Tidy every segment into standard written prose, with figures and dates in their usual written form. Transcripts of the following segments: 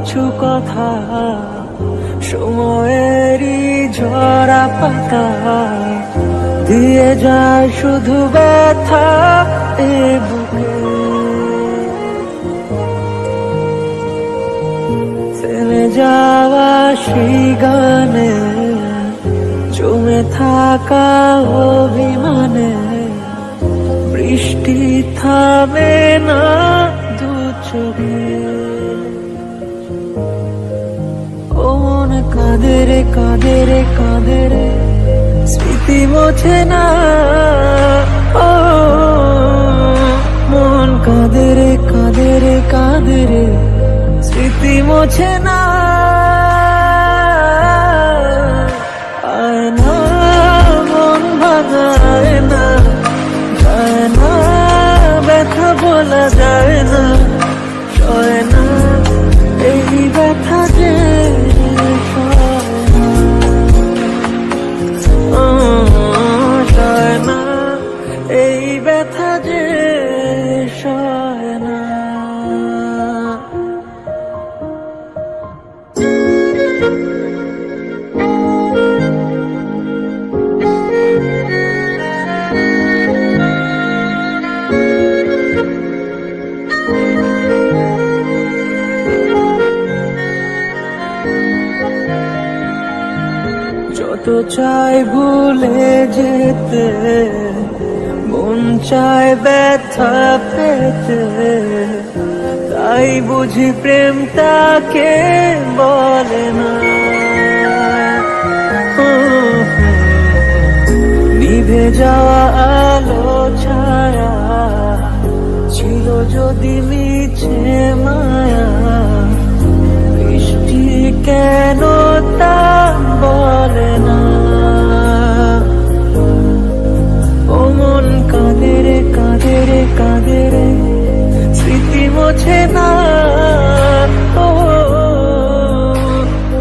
কিছু কথা সময়েরই ঝরা পাতায় দিয়ে যায় শুধু ব্যথা এ বুকে। থেমে যাওয়া সেই গানে জমে থাকা অভিমানে বৃষ্টি থামে না দু চোখে। ও মন কাঁদে রে কাঁদে রে কাঁদে রে স্মৃতি মোছে না। ও মন কাঁদে রে কাঁদে রে কাঁদে রে স্মৃতি মোছে না। আয় না মন ভাঙায় না, যায় না ব্যথা বলা যায় না, সয় না এই ব্যথা যে সয় না এই ব্যথা যে সয় না। যত চাই ভুলে যেতে, মন চায় ব্যথা পেতে, তাই বুঝি প্রেমটাকে বলে না। নিভে যাওয়া আলো ছায়া ছিল যদি মিছে মায়া, বৃষ্টি কেন তা বলে না। ও মন কাঁদে রে কাঁদে রে কাঁদে রে স্মৃতি মোছে না। ও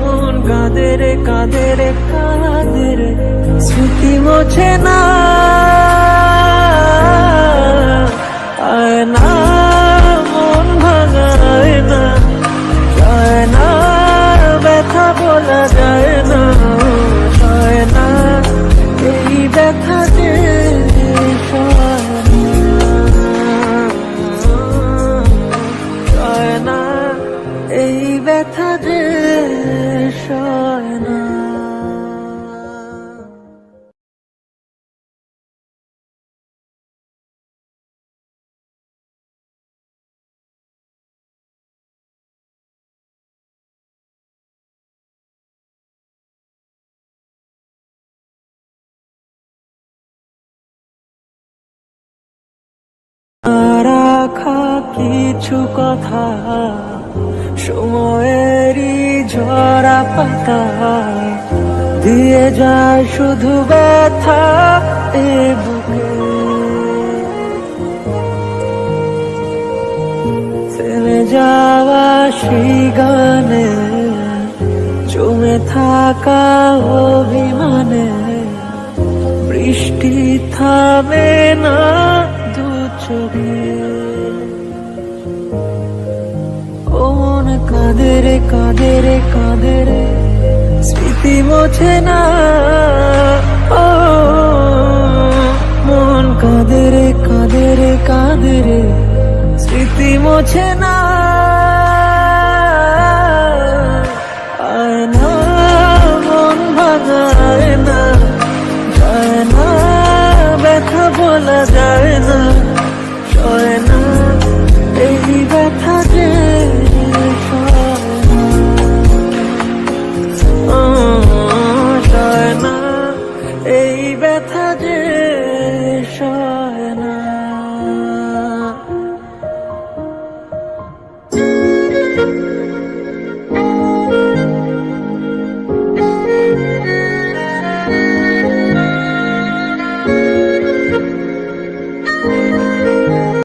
মন কাঁদে রে কাঁদে রে কাঁদে রে স্মৃতি মোছে না। আয় না মন ভাঙায় না, যায় না ব্যথা বলা যায় না, সয় না এই ব্যথা যে সয় না এই ব্যথা যে সয় না। রাখা কিছু কথা সময়েরই ঝরা পাতায় দিয়ে যায় শুধু ব্যথা এ বুকে। থেমে যাওয়া সেই গানে জমে থাকা অভিমানে বৃষ্টি থামে না দু চোখে। ও মন কাঁদে রে কাঁদে রে কাঁদে রে স্মৃতি মোছে না। ও মন কাঁদে রে কাঁদে রে কাঁদে রে স্মৃতি মোছে না। আয় না মন ভাঙায় না, যায় না ব্যথা বলা যায়